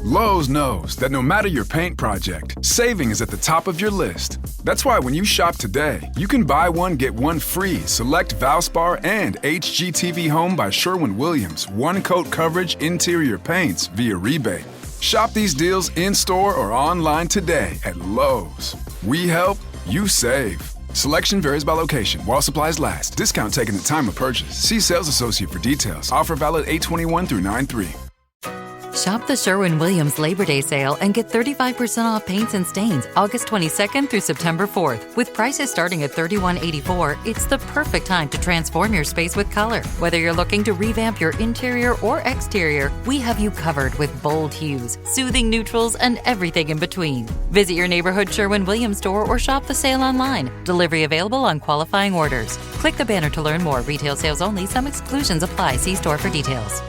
Lowe's knows that no matter your paint project, saving is at the top of your list. That's why when you shop today, you can buy one, get one free select Valspar and HGTV Home by Sherwin-Williams one-coat coverage interior paints via rebate. Shop these deals in-store or online today at Lowe's. We help, you save. Selection varies by location. While supplies last. Discount taken at time of purchase. See sales associate for details. Offer valid 8/21 through 9/3. Shop the Sherwin-Williams Labor Day sale and get 35% off paints and stains August 22nd through September 4th. With prices starting at $31.84, it's the perfect time to transform your space with color. Whether you're looking to revamp your interior or exterior, we have you covered with bold hues, soothing neutrals, and everything in between. Visit your neighborhood Sherwin-Williams store or shop the sale online. Delivery available on qualifying orders. Click the banner to learn more. Retail sales only. Some exclusions apply. See store for details.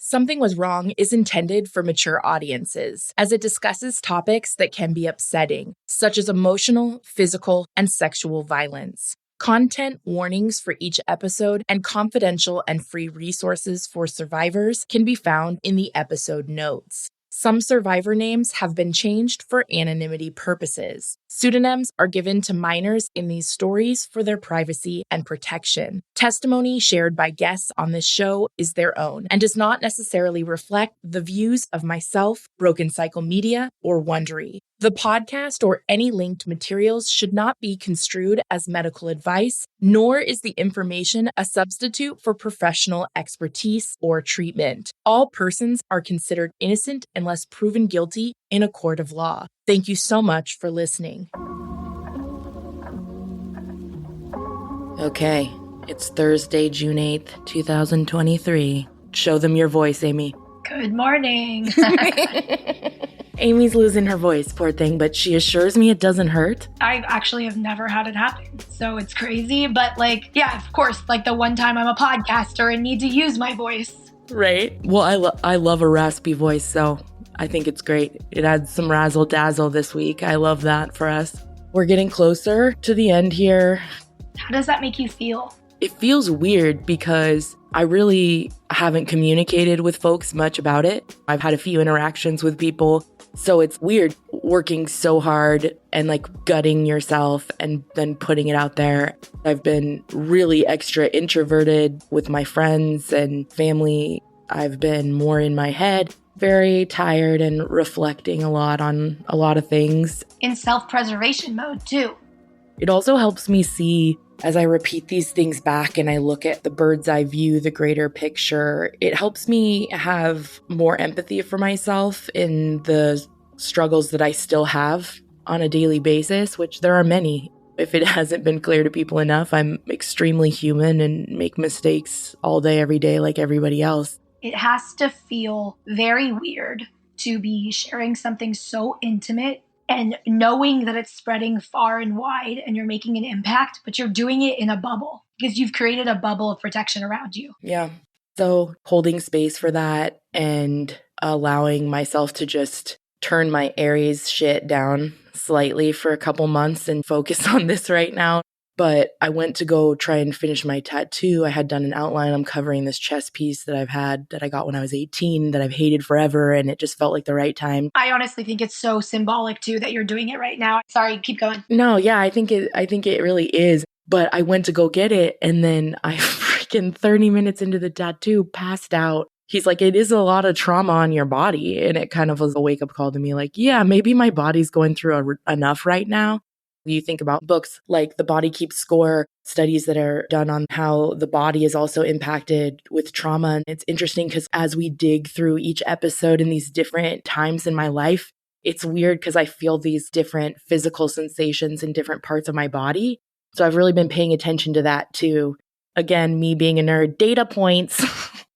Something Was Wrong is intended for mature audiences, as it discusses topics that can be upsetting, such as emotional, physical, and sexual violence. Content warnings for each episode and confidential and free resources for survivors can be found in the episode notes. Some survivor names have been changed for anonymity purposes. Pseudonyms are given to minors in these stories for their privacy and protection. Testimony shared by guests on this show is their own and does not necessarily reflect the views of myself, Broken Cycle Media, or Wondery. The podcast or any linked materials should not be construed as medical advice, nor is the information a substitute for professional expertise or treatment. All persons are considered innocent unless proven guilty in a court of law. Thank you so much for listening. Okay, it's Thursday, June 8th, 2023. Show them your voice, Amy. Good morning. Amy's losing her voice, poor thing, but she assures me it doesn't hurt. I actually have never had it happen, so it's crazy. But yeah, of course, the one time I'm a podcaster and need to use my voice. Right. Well, I love a raspy voice, so I think it's great. It adds some razzle dazzle this week. I love that for us. We're getting closer to the end here. How does that make you feel? It feels weird because I really haven't communicated with folks much about it. I've had a few interactions with people. So it's weird working so hard and gutting yourself and then putting it out there. I've been really extra introverted with my friends and family. I've been more in my head, very tired and reflecting a lot on a lot of things. In self-preservation mode too. It also helps me see, as I repeat these things back and I look at the bird's eye view, the greater picture, it helps me have more empathy for myself in the struggles that I still have on a daily basis, which there are many. If it hasn't been clear to people enough, I'm extremely human and make mistakes all day, every day, like everybody else. It has to feel very weird to be sharing something so intimate and knowing that it's spreading far and wide and you're making an impact, but you're doing it in a bubble because you've created a bubble of protection around you. Yeah. So holding space for that and allowing myself to just turn my Aries shit down slightly for a couple months and focus on this right now. But I went to go try and finish my tattoo. I had done an outline. I'm covering this chest piece that I got when I was 18 that I've hated forever. And it just felt like the right time. I honestly think it's so symbolic too that you're doing it right now. Sorry, keep going. No, yeah, I think it really is. But I went to go get it. And then I freaking 30 minutes into the tattoo passed out. He's like, it is a lot of trauma on your body. And it kind of was a wake up call to me yeah, maybe my body's going through enough right now. You think about books like The Body Keeps Score, studies that are done on how the body is also impacted with trauma. And it's interesting because as we dig through each episode in these different times in my life, it's weird because I feel these different physical sensations in different parts of my body. So I've really been paying attention to that too. Again, me being a nerd, data points,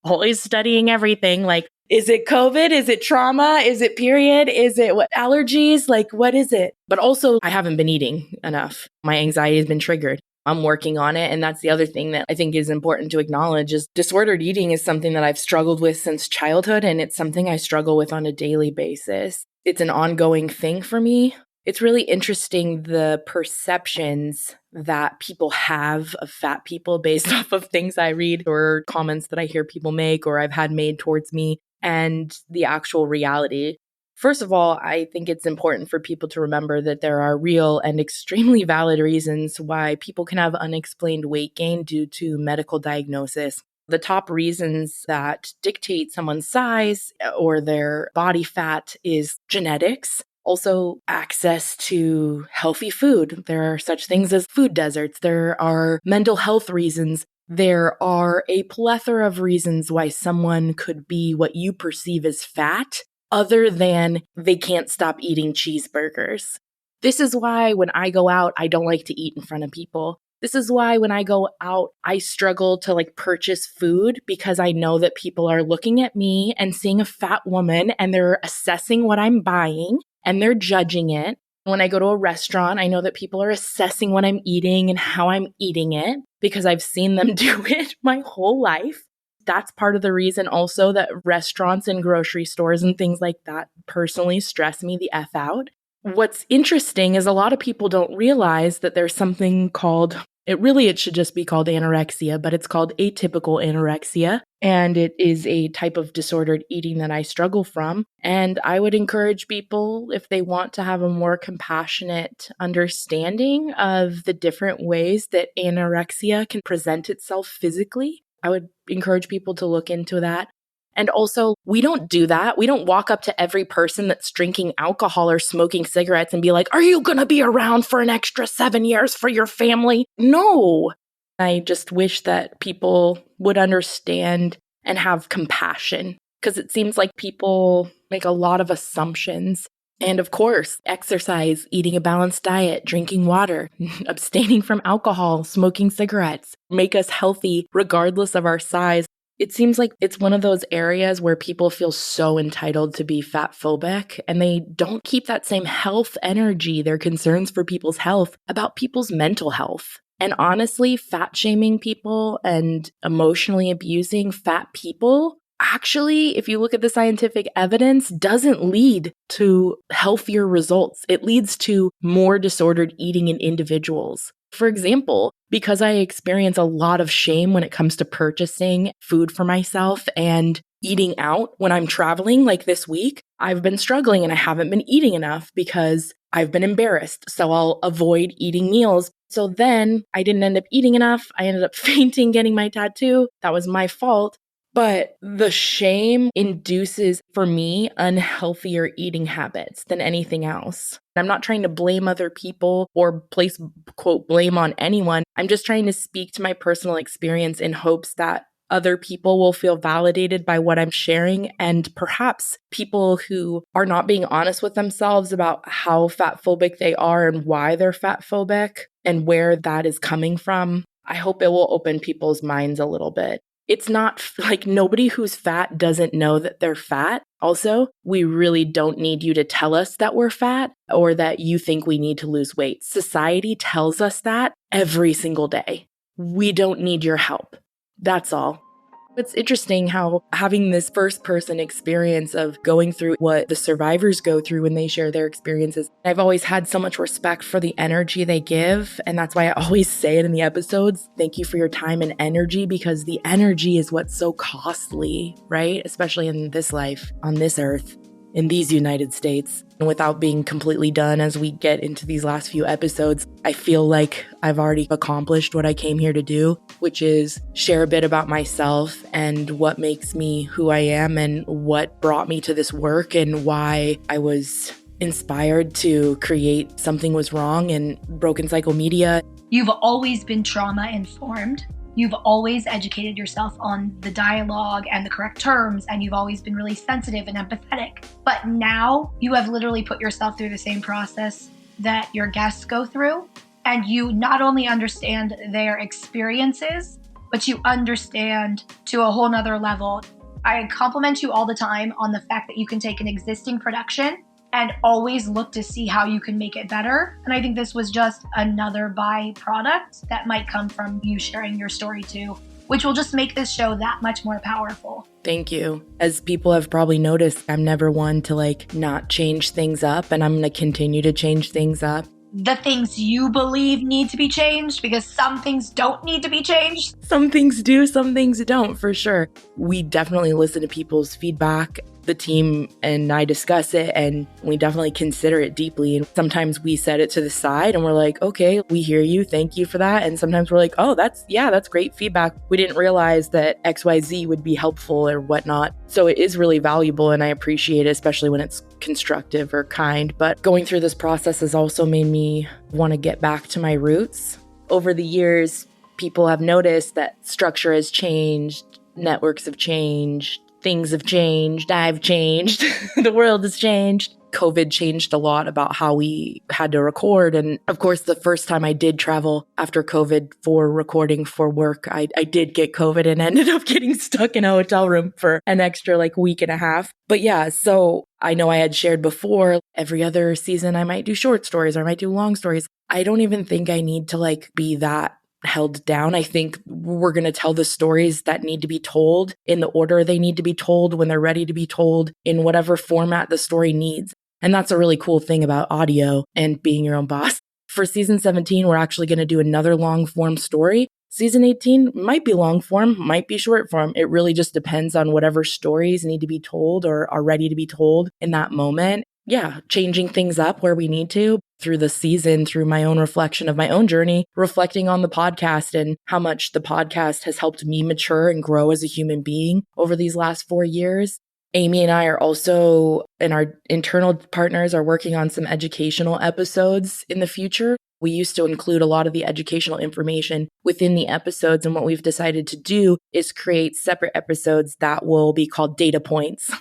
always studying everything. Is it COVID? Is it trauma? Is it period? Is it allergies? What is it? But also, I haven't been eating enough. My anxiety has been triggered. I'm working on it. And that's the other thing that I think is important to acknowledge is disordered eating is something that I've struggled with since childhood. And it's something I struggle with on a daily basis. It's an ongoing thing for me. It's really interesting the perceptions that people have of fat people based off of things I read or comments that I hear people make or I've had made towards me. and the actual reality. First of all, I think it's important for people to remember that there are real and extremely valid reasons why people can have unexplained weight gain due to medical diagnosis. The top reasons that dictate someone's size or their body fat is genetics, also access to healthy food. There are such things as food deserts. There are mental health reasons. There are a plethora of reasons why someone could be what you perceive as fat, other than they can't stop eating cheeseburgers. This is why when I go out, I don't like to eat in front of people. This is why when I go out, I struggle to purchase food because I know that people are looking at me and seeing a fat woman and they're assessing what I'm buying and they're judging it. When I go to a restaurant, I know that people are assessing what I'm eating and how I'm eating it because I've seen them do it my whole life. That's part of the reason also that restaurants and grocery stores and things like that personally stress me the F out. What's interesting is a lot of people don't realize that there's something called, it should just be called anorexia, but it's called atypical anorexia. And it is a type of disordered eating that I struggle from. And I would encourage people, if they want to have a more compassionate understanding of the different ways that anorexia can present itself physically, I would encourage people to look into that. And also, we don't do that. We don't walk up to every person that's drinking alcohol or smoking cigarettes and be like, are you going to be around for an extra 7 years for your family? No. I just wish that people would understand and have compassion, because it seems like people make a lot of assumptions. And of course, exercise, eating a balanced diet, drinking water, abstaining from alcohol, smoking cigarettes, make us healthy regardless of our size. It seems like it's one of those areas where people feel so entitled to be fat phobic, and they don't keep that same health energy, their concerns for people's health, about people's mental health. And honestly, fat shaming people and emotionally abusing fat people, actually, if you look at the scientific evidence, doesn't lead to healthier results. It leads to more disordered eating in individuals. For example, because I experience a lot of shame when it comes to purchasing food for myself and eating out when I'm traveling, like this week, I've been struggling and I haven't been eating enough because I've been embarrassed. So I'll avoid eating meals. So then I didn't end up eating enough. I ended up fainting getting my tattoo. That was my fault. But the shame induces, for me, unhealthier eating habits than anything else. I'm not trying to blame other people or place, quote, blame on anyone. I'm just trying to speak to my personal experience in hopes that other people will feel validated by what I'm sharing, and perhaps people who are not being honest with themselves about how fat phobic they are and why they're fat phobic and where that is coming from. I hope it will open people's minds a little bit. It's not like nobody who's fat doesn't know that they're fat. Also, we really don't need you to tell us that we're fat or that you think we need to lose weight. Society tells us that every single day. We don't need your help. That's all. It's interesting how having this first person experience of going through what the survivors go through when they share their experiences. I've always had so much respect for the energy they give. And that's why I always say it in the episodes. Thank you for your time and energy, because the energy is what's so costly, right? Especially in this life, on this earth, in these United States. And without being completely done as we get into these last few episodes, I feel like I've already accomplished what I came here to do, which is share a bit about myself and what makes me who I am and what brought me to this work and why I was inspired to create Something Was Wrong and Broken Cycle Media. You've always been trauma informed. You've always educated yourself on the dialogue and the correct terms, and you've always been really sensitive and empathetic. But now you have literally put yourself through the same process that your guests go through, and you not only understand their experiences, but you understand to a whole nother level. I compliment you all the time on the fact that you can take an existing production and always look to see how you can make it better. And I think this was just another byproduct that might come from you sharing your story too, which will just make this show that much more powerful. Thank you. As people have probably noticed, I'm never one to not change things up, and I'm going to continue to change things up. the things you believe need to be changed, because some things don't need to be changed. Some things do, some things don't, for sure. We definitely listen to people's feedback. The team and I discuss it, and we definitely consider it deeply. And sometimes we set it to the side and we're like, okay, we hear you. Thank you for that. And sometimes we're like, oh, that's great feedback. We didn't realize that XYZ would be helpful or whatnot. So it is really valuable and I appreciate it, especially when it's constructive or kind. But going through this process has also made me want to get back to my roots. Over the years, people have noticed that structure has changed, networks have changed, things have changed, I've changed, the world has changed. COVID changed a lot about how we had to record. And of course, the first time I did travel after COVID for recording for work, I did get COVID and ended up getting stuck in a hotel room for an extra week and a half. But yeah, so I know I had shared before, every other season I might do short stories or I might do long stories. I don't even think I need to be that held down. I think we're going to tell the stories that need to be told in the order they need to be told, when they're ready to be told, in whatever format the story needs. And that's a really cool thing about audio and being your own boss. For season 17, we're actually going to do another long form story. Season 18 might be long form, might be short form. It really just depends on whatever stories need to be told or are ready to be told in that moment. Yeah, changing things up where we need to through the season, through my own reflection of my own journey, reflecting on the podcast and how much the podcast has helped me mature and grow as a human being over these last 4 years. Amy and I are also, and our internal partners are working on some educational episodes in the future. We used to include a lot of the educational information within the episodes. And what we've decided to do is create separate episodes that will be called data points.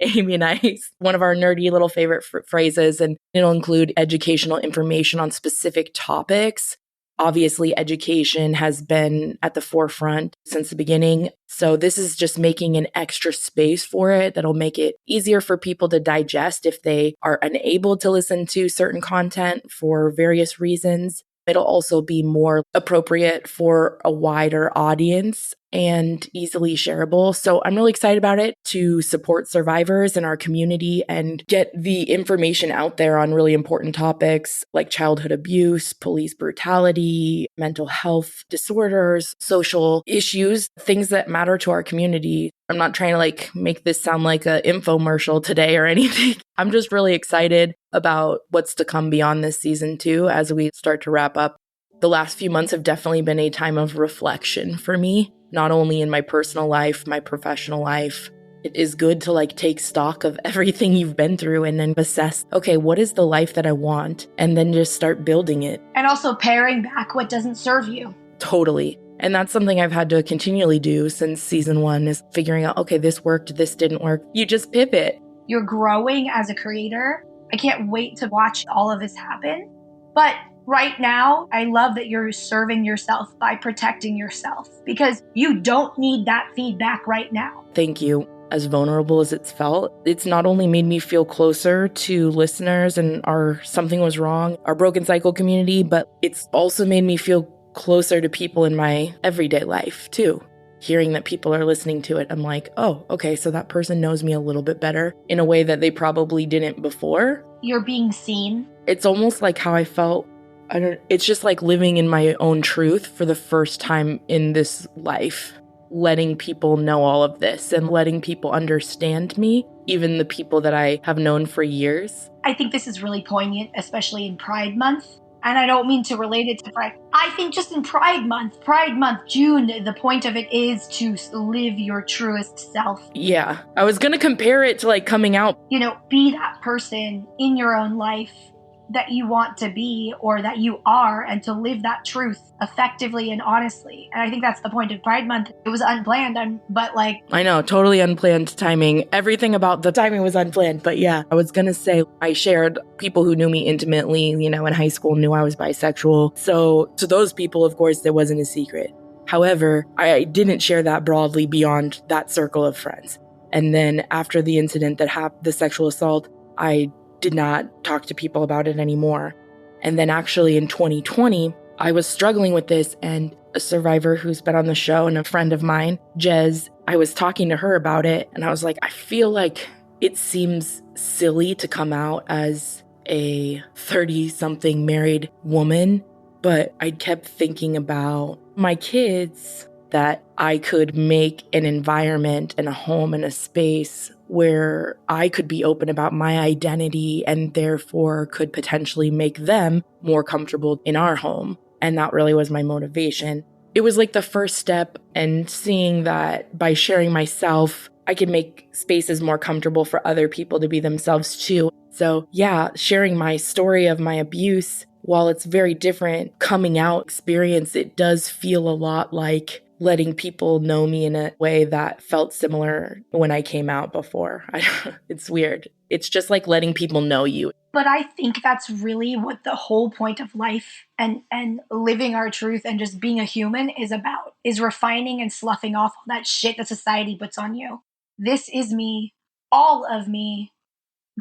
Amy and I, one of our nerdy little favorite phrases, and it'll include educational information on specific topics. Obviously, education has been at the forefront since the beginning. So this is just making an extra space for it that'll make it easier for people to digest if they are unable to listen to certain content for various reasons. It'll also be more appropriate for a wider audience and easily shareable. So I'm really excited about it to support survivors in our community and get the information out there on really important topics like childhood abuse, police brutality, mental health disorders, social issues, things that matter to our community. I'm not trying to make this sound like an infomercial today or anything. I'm just really excited about what's to come beyond this season too as we start to wrap up. The last few months have definitely been a time of reflection for me, not only in my personal life, my professional life. It is good to take stock of everything you've been through and then assess, okay, what is the life that I want? And then just start building it. And also paring back what doesn't serve you. Totally. And that's something I've had to continually do since season 1 is figuring out, okay, this worked, this didn't work. You just pivot. You're growing as a creator. I can't wait to watch all of this happen. But right now, I love that you're serving yourself by protecting yourself because you don't need that feedback right now. Thank you. As vulnerable as it's felt, it's not only made me feel closer to listeners and our Something Was Wrong, our Broken Cycle community, but it's also made me feel closer to people in my everyday life too. Hearing that people are listening to it, I'm like, oh, okay, so that person knows me a little bit better in a way that they probably didn't before. You're being seen. It's almost like how I felt. It's just like living in my own truth for the first time in this life, letting people know all of this and letting people understand me, even the people that I have known for years. I think this is really poignant, especially in Pride Month. And I don't mean to relate it to Pride. I think just in Pride Month, June, the point of it is to live your truest self. Yeah. I was going to compare it to coming out. Be that person in your own life that you want to be or that you are, and to live that truth effectively and honestly. And I think that's the point of Pride Month. It was unplanned, but I know, totally unplanned timing. Everything about the timing was unplanned. But yeah, I was going to say, I shared people who knew me intimately, in high school knew I was bisexual. So to those people, of course, there wasn't a secret. However, I didn't share that broadly beyond that circle of friends. And then after the incident that happened, the sexual assault, I did not talk to people about it anymore. And then actually in 2020, I was struggling with this, and a survivor who's been on the show and a friend of mine, Jez, I was talking to her about it, and I was like, I feel like it seems silly to come out as a 30-something married woman, but I kept thinking about my kids, that I could make an environment and a home and a space where I could be open about my identity and therefore could potentially make them more comfortable in our home. And that really was my motivation. It was like the first step, and seeing that by sharing myself, I could make spaces more comfortable for other people to be themselves too. So yeah, sharing my story of my abuse, while it's very different coming out experience, it does feel a lot like letting people know me in a way that felt similar when I came out before. It's weird. It's just like letting people know you. But I think that's really what the whole point of life and living our truth and just being a human is about, is refining and sloughing off all that shit that society puts on you. This is me, all of me,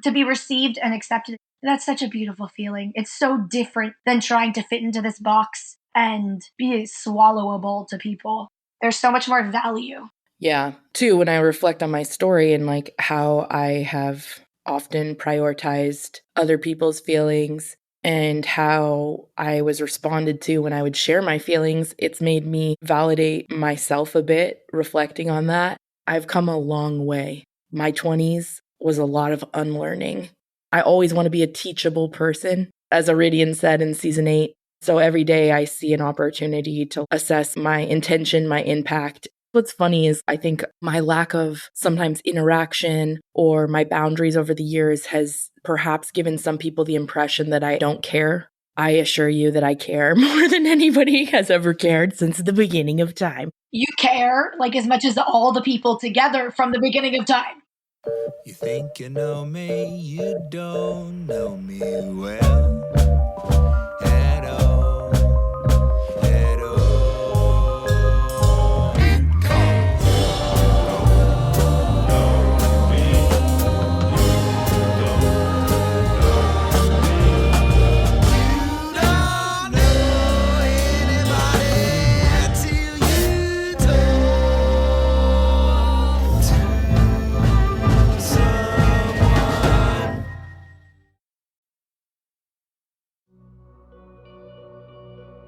to be received and accepted. That's such a beautiful feeling. It's so different than trying to fit into this box and be swallowable to people. There's so much more value. Yeah. Too, when I reflect on my story and like how I have often prioritized other people's feelings and how I was responded to when I would share my feelings, it's made me validate myself a bit, reflecting on that. I've come a long way. My 20s was a lot of unlearning. I always want to be a teachable person, as Iridian said in season 8. So every day I see an opportunity to assess my intention, my impact. What's funny is I think my lack of sometimes interaction or my boundaries over the years has perhaps given some people the impression that I don't care. I assure you that I care more than anybody has ever cared since the beginning of time. You care like as much as all the people together from the beginning of time. You think you know me, you don't know me well at all, at all. Because you don't know me, you don't know anybody till you talk to someone.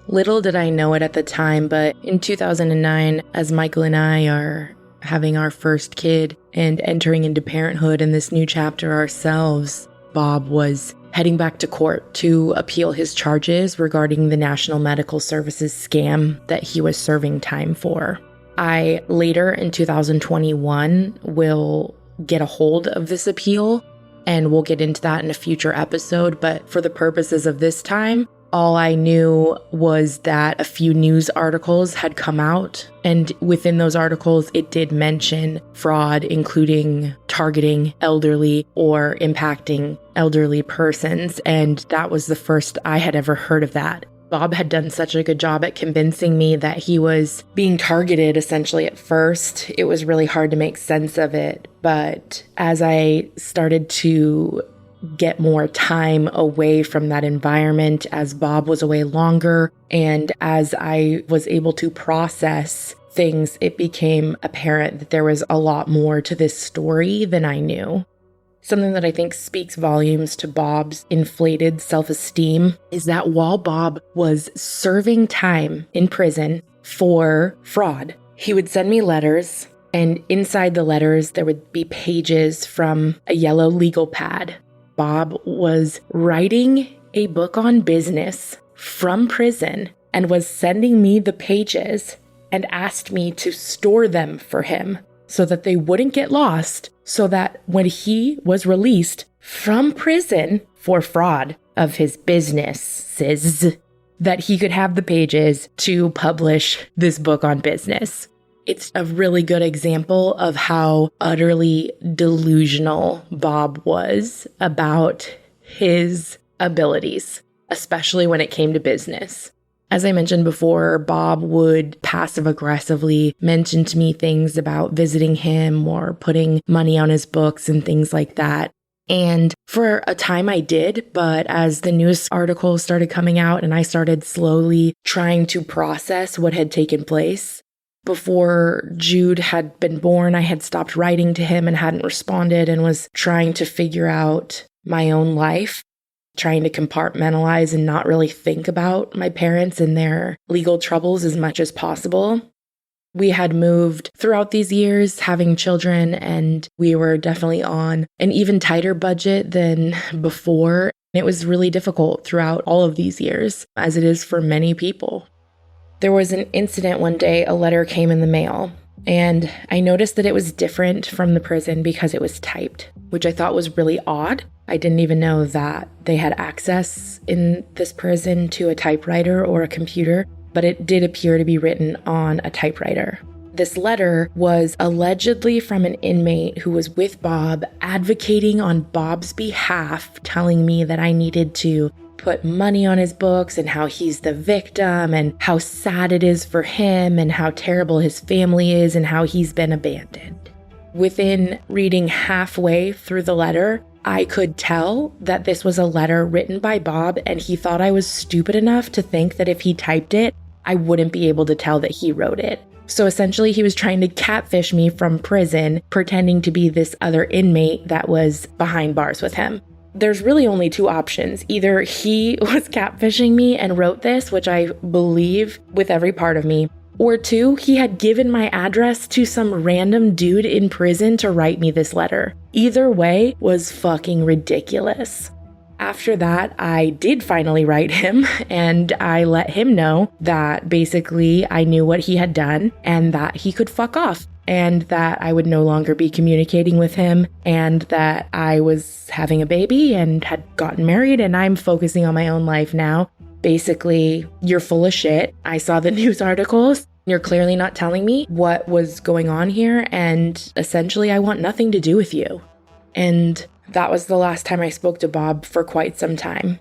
Little did I know it at the time, but in 2009, as Michael and I are having our first kid and entering into parenthood in this new chapter ourselves, Bob was heading back to court to appeal his charges regarding the National Medical Services scam that he was serving time for. I later in 2021 will get a hold of this appeal, and we'll get into that in a future episode, but for the purposes of this time, all I knew was that a few news articles had come out, and within those articles, it did mention fraud, including targeting elderly or impacting elderly persons, and that was the first I had ever heard of that. Bob had done such a good job at convincing me that he was being targeted essentially at first. It was really hard to make sense of it, but as I started to get more time away from that environment, as Bob was away longer, and as I was able to process things, it became apparent that there was a lot more to this story than I knew. Something that I think speaks volumes to Bob's inflated self-esteem is that while Bob was serving time in prison for fraud, he would send me letters, and inside the letters there would be pages from a yellow legal pad. Bob was writing a book on business from prison and was sending me the pages and asked me to store them for him so that they wouldn't get lost, so that when he was released from prison for fraud of his businesses, that he could have the pages to publish this book on business. It's a really good example of how utterly delusional Bob was about his abilities, especially when it came to business. As I mentioned before, Bob would passive-aggressively mention to me things about visiting him or putting money on his books and things like that. And for a time I did, but as the news articles started coming out and I started slowly trying to process what had taken place, before Jude had been born, I had stopped writing to him and hadn't responded and was trying to figure out my own life. trying to compartmentalize and not really think about my parents and their legal troubles as much as possible. We had moved throughout these years, having children, and we were definitely on an even tighter budget than before. It was really difficult throughout all of these years, as it is for many people. There was an incident one day, a letter came in the mail, and I noticed that it was different from the prison because it was typed, which I thought was really odd. I didn't even know that they had access in this prison to a typewriter or a computer, but it did appear to be written on a typewriter. This letter was allegedly from an inmate who was with Bob, advocating on Bob's behalf, telling me that I needed to put money on his books and how he's the victim and how sad it is for him and how terrible his family is and how he's been abandoned. Within reading halfway through the letter, I could tell that this was a letter written by Bob, and he thought I was stupid enough to think that if he typed it, I wouldn't be able to tell that he wrote it. So essentially, he was trying to catfish me from prison, pretending to be this other inmate that was behind bars with him. There's really only two options. Either he was catfishing me and wrote this, which I believe with every part of me, or two, he had given my address to some random dude in prison to write me this letter. Either way was fucking ridiculous. After that, I did finally write him, and I let him know that basically I knew what he had done and that he could fuck off, and that I would no longer be communicating with him, and that I was having a baby and had gotten married and I'm focusing on my own life now. Basically, you're full of shit. I saw the news articles. You're clearly not telling me what was going on here, and essentially I want nothing to do with you. And that was the last time I spoke to Bob for quite some time.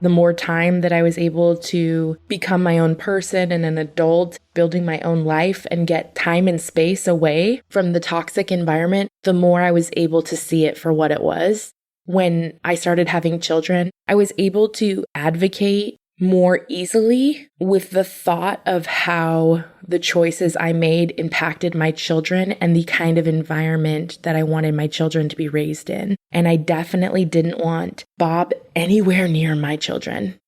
The more time that I was able to become my own person and an adult, building my own life and get time and space away from the toxic environment, the more I was able to see it for what it was. When I started having children, I was able to advocate more easily with the thought of how the choices I made impacted my children and the kind of environment that I wanted my children to be raised in. And I definitely didn't want Bob anywhere near my children.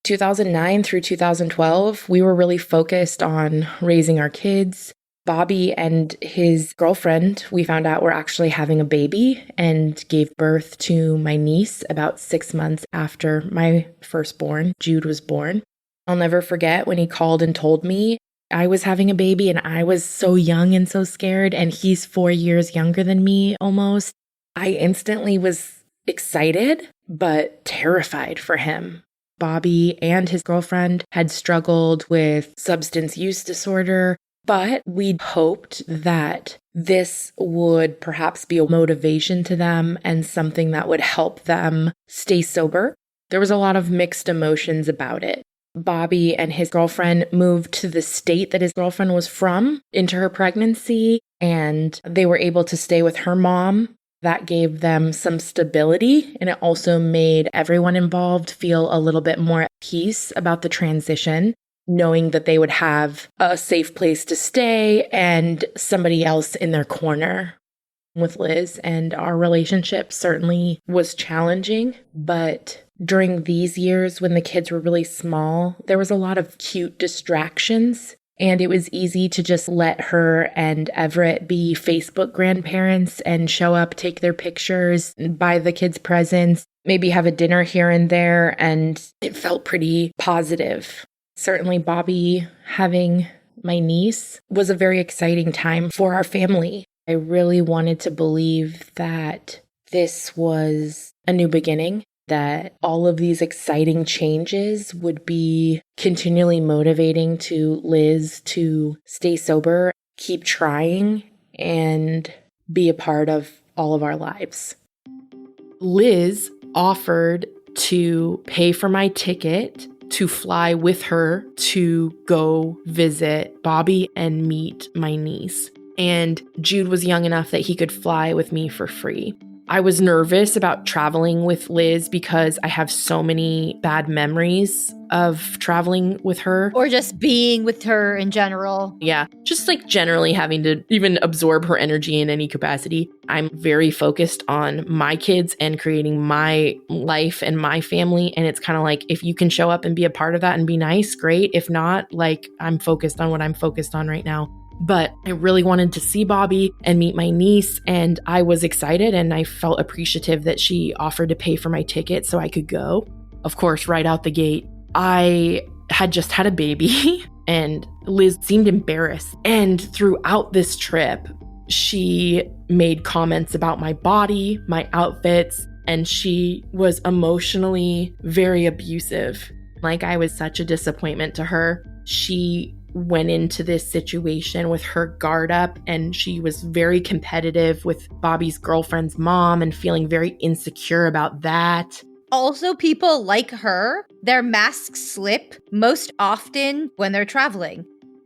2009 through 2012, we were really focused on raising our kids. Bobby and his girlfriend, we found out, were actually having a baby and gave birth to my niece about 6 months after my firstborn, Jude, was born. I'll never forget when he called and told me I was having a baby and I was so young and so scared, and he's 4 years younger than me almost. I instantly was excited, but terrified for him. Bobby and his girlfriend had struggled with substance use disorder, but we hoped that this would perhaps be a motivation to them and something that would help them stay sober. There was a lot of mixed emotions about it. Bobby and his girlfriend moved to the state that his girlfriend was from into her pregnancy, and they were able to stay with her mom. That gave them some stability, and it also made everyone involved feel a little bit more at peace about the transition, knowing that they would have a safe place to stay and somebody else in their corner. With Liz and our relationship certainly was challenging, but during these years when the kids were really small, there was a lot of cute distractions, and it was easy to just let her and Everett be Facebook grandparents and show up, take their pictures, buy the kids presents, maybe have a dinner here and there, and it felt pretty positive. Certainly Bobby having my niece was a very exciting time for our family. I really wanted to believe that this was a new beginning, that all of these exciting changes would be continually motivating to Liz to stay sober, keep trying, and be a part of all of our lives. Liz offered to pay for my ticket to fly with her to go visit Bobby and meet my niece. And Jude was young enough that he could fly with me for free. I was nervous about traveling with Liz because I have so many bad memories of traveling with her. Or just being with her in general. Yeah, just like generally having to even absorb her energy in any capacity. I'm very focused on my kids and creating my life and my family. And it's kind of like, if you can show up and be a part of that and be nice, great. If not, like, I'm focused on what I'm focused on right now. But I really wanted to see Bobby and meet my niece, and I was excited and I felt appreciative that she offered to pay for my ticket so I could go. Of course, right out the gate, I had just had a baby and Liz seemed embarrassed. And throughout this trip, she made comments about my body, my outfits, and she was emotionally very abusive. Like, I was such a disappointment to her. She went into this situation with her guard up, and she was very competitive with Bobby's girlfriend's mom and feeling very insecure about that. Also, people like her, their masks slip most often when they're traveling.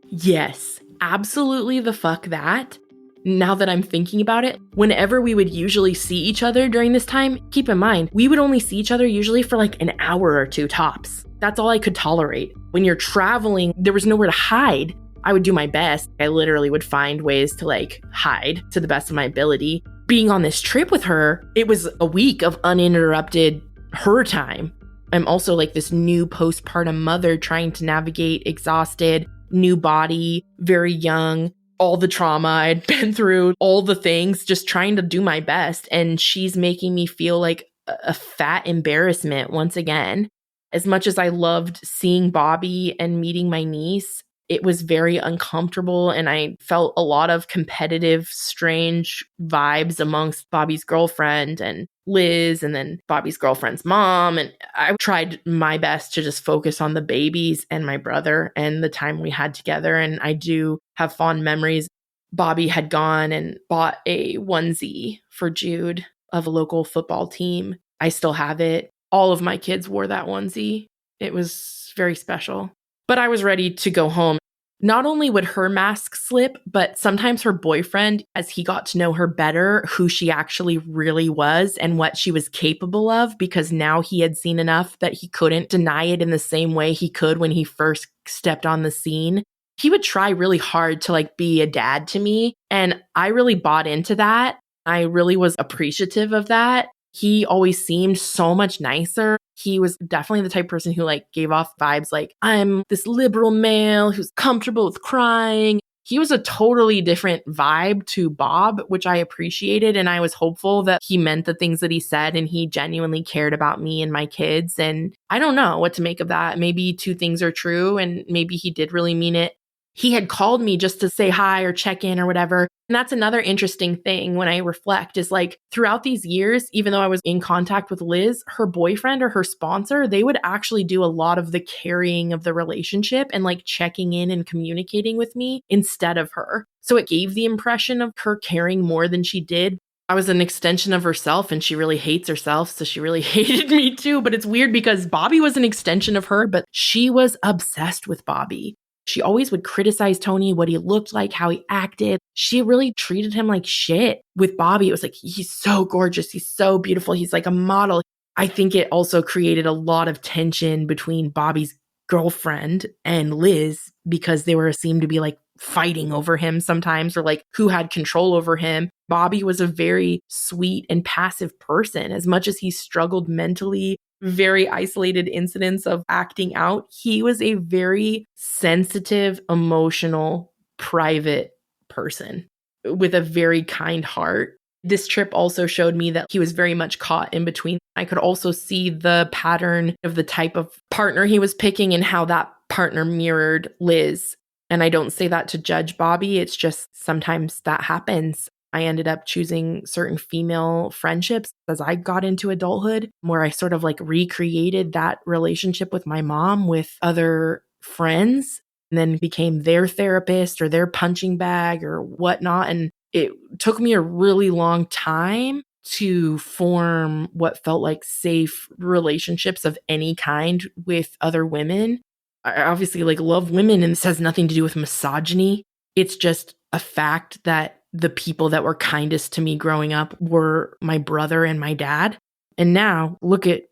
Yes, absolutely the fuck that. Now that I'm thinking about it, whenever we would usually see each other during this time, keep in mind, we would only see each other usually for like an hour or two tops. That's all I could tolerate. When you're traveling, there was nowhere to hide. I would do my best. I literally would find ways to like hide to the best of my ability. Being on this trip with her, it was a week of uninterrupted her time. I'm also like this new postpartum mother trying to navigate, exhausted, new body, very young, all the trauma I'd been through, all the things, just trying to do my best. And she's making me feel like a fat embarrassment once again. As much as I loved seeing Bobby and meeting my niece, it was very uncomfortable, and I felt a lot of competitive, strange vibes amongst Bobby's girlfriend and Liz, and then Bobby's girlfriend's mom. And I tried my best to just focus on the babies and my brother and the time we had together. And I do have fond memories. Bobby had gone and bought a onesie for Jude of a local football team. I still have it. All of my kids wore that onesie. It was very special. But I was ready to go home. Not only would her mask slip, but sometimes her boyfriend, as he got to know her better, who she actually really was and what she was capable of, because now he had seen enough that he couldn't deny it in the same way he could when he first stepped on the scene. He would try really hard to like be a dad to me. And I really bought into that. I really was appreciative of that. He always seemed so much nicer. He was definitely the type of person who like gave off vibes like, I'm this liberal male who's comfortable with crying. He was a totally different vibe to Bob, which I appreciated. And I was hopeful that he meant the things that he said and he genuinely cared about me and my kids. And I don't know what to make of that. Maybe two things are true and maybe he did really mean it. He had called me just to say hi or check in or whatever. And that's another interesting thing when I reflect is like throughout these years, even though I was in contact with Liz, her boyfriend or her sponsor, they would actually do a lot of the carrying of the relationship and like checking in and communicating with me instead of her. So it gave the impression of her caring more than she did. I was an extension of herself and she really hates herself. So she really hated me too. But it's weird because Bobby was an extension of her, but she was obsessed with Bobby. She always would criticize Tony, what he looked like, how he acted. She really treated him like shit. With Bobby, it was like, he's so gorgeous. He's so beautiful. He's like a model. I think it also created a lot of tension between Bobby's girlfriend and Liz because they seemed to be like fighting over him sometimes or like who had control over him. Bobby was a very sweet and passive person. As much as he struggled mentally, very isolated incidents of acting out, he was a very sensitive, emotional, private person with a very kind heart. This trip also showed me that he was very much caught in between. I could also see the pattern of the type of partner he was picking and how that partner mirrored Liz. And I don't say that to judge Bobby. It's just sometimes that happens. I ended up choosing certain female friendships as I got into adulthood, where I sort of like recreated that relationship with my mom with other friends and then became their therapist or their punching bag or whatnot. And it took me a really long time to form what felt like safe relationships of any kind with other women. I obviously like love women, and this has nothing to do with misogyny. It's just a fact that the people that were kindest to me growing up were my brother and my dad. And now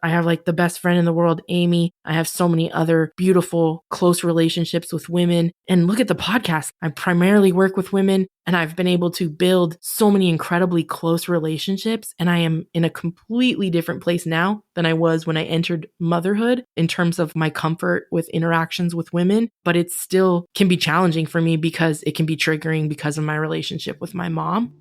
I have like the best friend in the world, Amy. I have so many other beautiful, close relationships with women. And look at the podcast. I primarily work with women, and I've been able to build so many incredibly close relationships. And I am in a completely different place now than I was when I entered motherhood in terms of my comfort with interactions with women. But it still can be challenging for me because it can be triggering because of my relationship with my mom.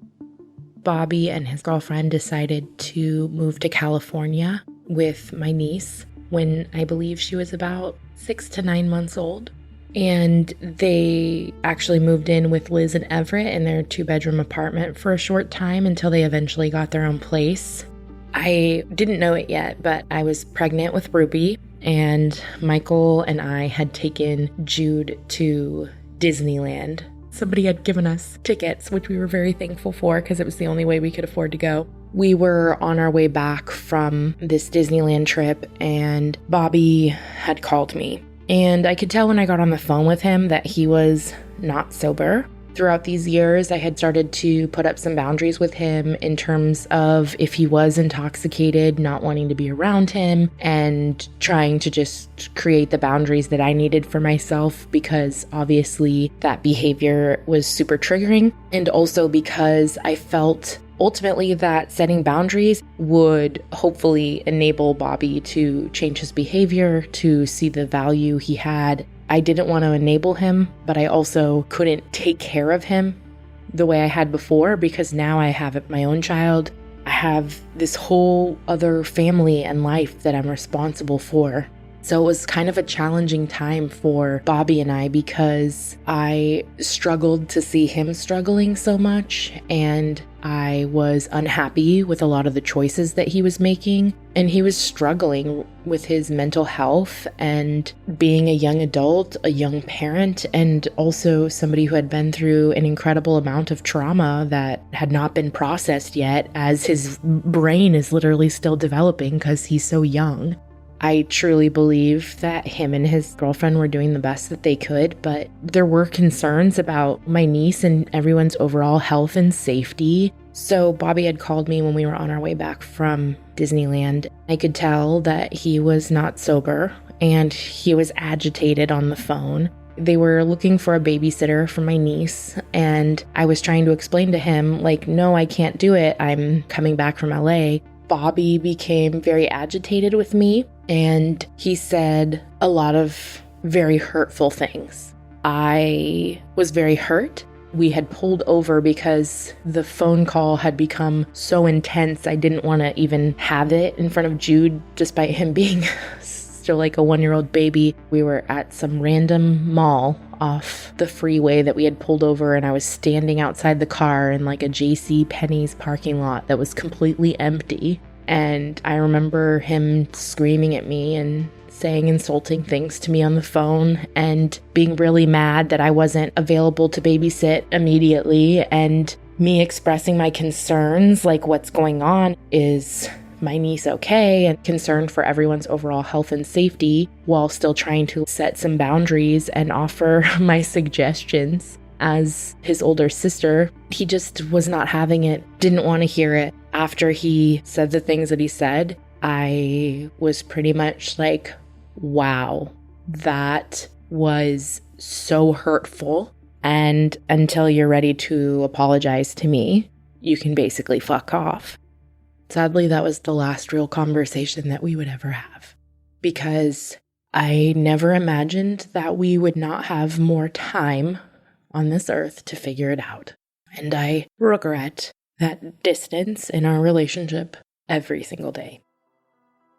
Bobby and his girlfriend decided to move to California with my niece when I believe she was about 6 to 9 months old. And they actually moved in with Liz and Everett in their 2-bedroom apartment for a short time until they eventually got their own place. I didn't know it yet, but I was pregnant with Ruby, and Michael and I had taken Jude to Disneyland. Somebody had given us tickets, which we were very thankful for because it was the only way we could afford to go. We were on our way back from this Disneyland trip, and Bobby had called me. And I could tell when I got on the phone with him that he was not sober. Throughout these years, I had started to put up some boundaries with him in terms of if he was intoxicated, not wanting to be around him, and trying to just create the boundaries that I needed for myself, because obviously that behavior was super triggering. And also because I felt ultimately that setting boundaries would hopefully enable Bobby to change his behavior, to see the value he had. I didn't want to enable him, but I also couldn't take care of him the way I had before, because now I have my own child. I have this whole other family and life that I'm responsible for. So it was kind of a challenging time for Bobby and I, because I struggled to see him struggling so much, and I was unhappy with a lot of the choices that he was making, and he was struggling with his mental health and being a young adult, a young parent, and also somebody who had been through an incredible amount of trauma that had not been processed yet, as his brain is literally still developing because he's so young. I truly believe that him and his girlfriend were doing the best that they could, but there were concerns about my niece and everyone's overall health and safety. So Bobby had called me when we were on our way back from Disneyland. I could tell that he was not sober, and he was agitated on the phone. They were looking for a babysitter for my niece, and I was trying to explain to him, like, no, I can't do it. I'm coming back from LA. Bobby became very agitated with me, and he said a lot of very hurtful things. I was very hurt. We had pulled over because the phone call had become so intense. I didn't want to even have it in front of Jude, despite him being still like a 1-year-old baby. We were at some random mall off the freeway that we had pulled over, and I was standing outside the car in like a JC Penney's parking lot that was completely empty. And I remember him screaming at me and saying insulting things to me on the phone, and being really mad that I wasn't available to babysit immediately, and me expressing my concerns, like, what's going on? Is my niece okay? And concerned for everyone's overall health and safety, while still trying to set some boundaries and offer my suggestions. As his older sister, he just was not having it, didn't want to hear it. After he said the things that he said, I was pretty much like, wow, that was so hurtful. And until you're ready to apologize to me, you can basically fuck off. Sadly, that was the last real conversation that we would ever have, because I never imagined that we would not have more time on this earth to figure it out. And I regret that distance in our relationship every single day.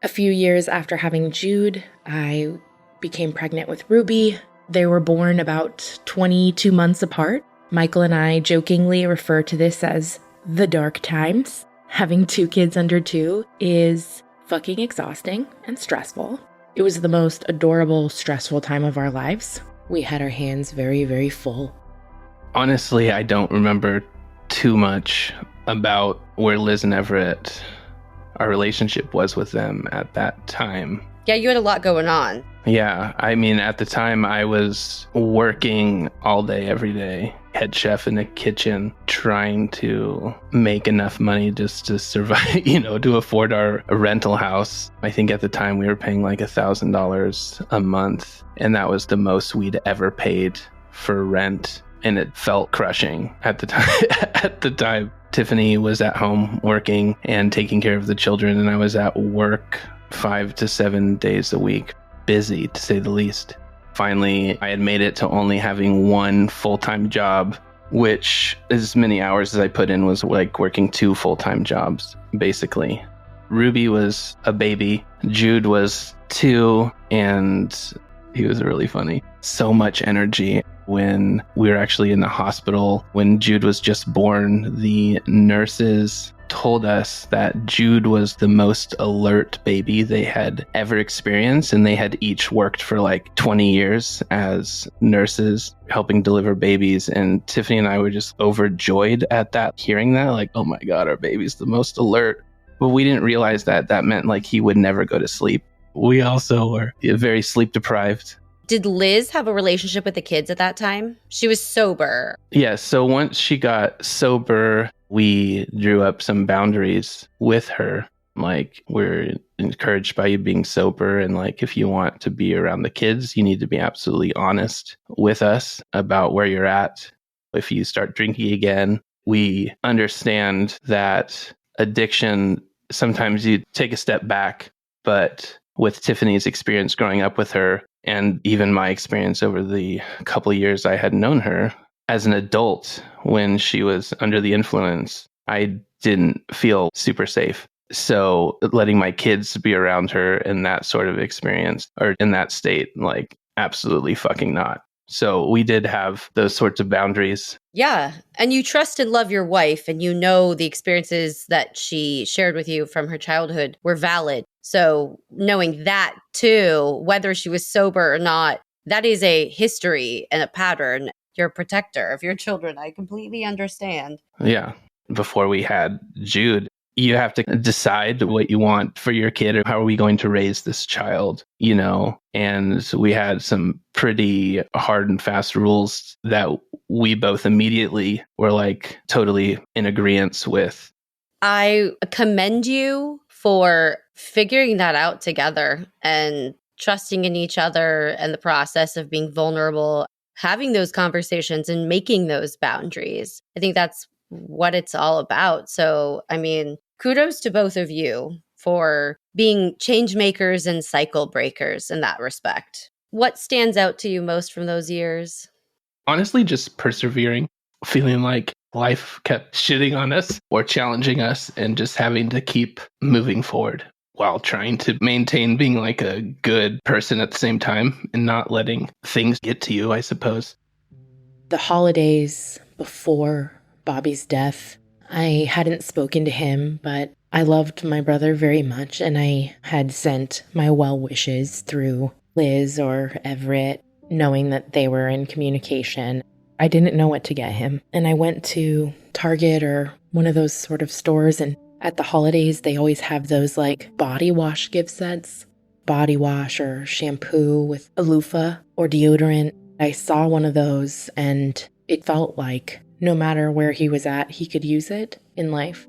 A few years after having Jude, I became pregnant with Ruby. They were born about 22 months apart. Michael and I jokingly refer to this as the dark times. Having 2 kids under 2 is fucking exhausting and stressful. It was the most adorable, stressful time of our lives. We had our hands very, very full. Honestly, I don't remember too much about where Liz and Everett, our relationship was with them at that time. Yeah, you had a lot going on. Yeah, I mean, at the time I was working all day, every day, head chef in a kitchen trying to make enough money just to survive, to afford our rental house. I think at the time we were paying like $1,000 a month, and that was the most we'd ever paid for rent. And it felt crushing at the time. At the time, Tiffany was at home working and taking care of the children, and I was at work 5 to 7 days a week, busy to say the least. Finally, I had made it to only having one full-time job, which as many hours as I put in was like working 2 full-time jobs, basically. Ruby was a baby. Jude was 2, and he was really funny. So much energy. When we were actually in the hospital, when Jude was just born, the nurses told us that Jude was the most alert baby they had ever experienced, and they had each worked for like 20 years as nurses helping deliver babies. And Tiffany and I were just overjoyed at that, hearing that, like, oh my God, our baby's the most alert. But we didn't realize that meant like he would never go to sleep. We also were very sleep deprived. Did Liz have a relationship with the kids at that time? She was sober. Yeah, so once she got sober, we drew up some boundaries with her. Like, we're encouraged by you being sober, and like, if you want to be around the kids, you need to be absolutely honest with us about where you're at. If you start drinking again, we understand that addiction, sometimes you take a step back, but with Tiffany's experience growing up with her, and even my experience over the couple of years I had known her, as an adult, when she was under the influence, I didn't feel super safe. So letting my kids be around her in that sort of experience, or in that state, like, absolutely fucking not. So we did have those sorts of boundaries. Yeah. And you trust and love your wife, and you know the experiences that she shared with you from her childhood were valid. So knowing that too, whether she was sober or not, that is a history and a pattern. You're a protector of your children. I completely understand. Yeah. Before we had Jude, you have to decide what you want for your kid, or how are we going to raise this child, And we had some pretty hard and fast rules that we both immediately were like totally in agreement with. I commend you for figuring that out together and trusting in each other, and the process of being vulnerable, having those conversations and making those boundaries. I think that's what it's all about. So, I mean, kudos to both of you for being change makers and cycle breakers in that respect. What stands out to you most from those years? Honestly, just persevering, feeling like life kept shitting on us or challenging us, and just having to keep moving forward while trying to maintain being like a good person at the same time, and not letting things get to you, I suppose. The holidays before Bobby's death, I hadn't spoken to him, but I loved my brother very much, and I had sent my well wishes through Liz or Everett, knowing that they were in communication. I didn't know what to get him, and I went to Target or one of those sort of stores, and at the holidays, they always have those like body wash gift sets, body wash or shampoo with a loofah or deodorant. I saw one of those, and it felt like no matter where he was at, he could use it in life.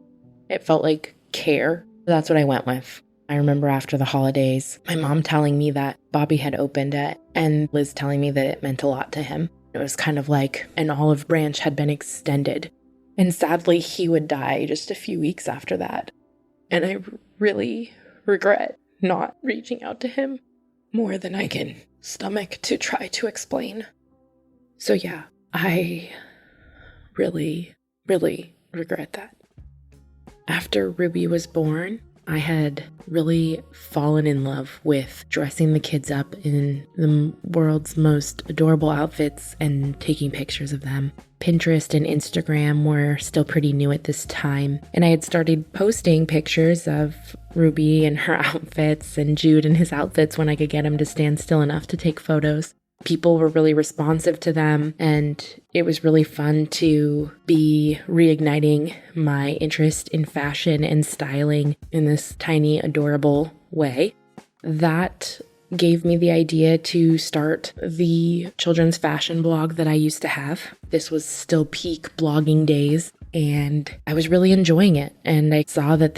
It felt like care. That's what I went with. I remember after the holidays, my mom telling me that Bobby had opened it, and Liz telling me that it meant a lot to him. It was kind of like an olive branch had been extended. And sadly, he would die just a few weeks after that. And I really regret not reaching out to him more than I can stomach to try to explain. So yeah, I really, really regret that. After Ruby was born, I had really fallen in love with dressing the kids up in the world's most adorable outfits and taking pictures of them. Pinterest and Instagram were still pretty new at this time, and I had started posting pictures of Ruby and her outfits and Jude and his outfits when I could get him to stand still enough to take photos. People were really responsive to them, and it was really fun to be reigniting my interest in fashion and styling in this tiny, adorable way. That gave me the idea to start the children's fashion blog that I used to have. This was still peak blogging days, and I was really enjoying it. And I saw that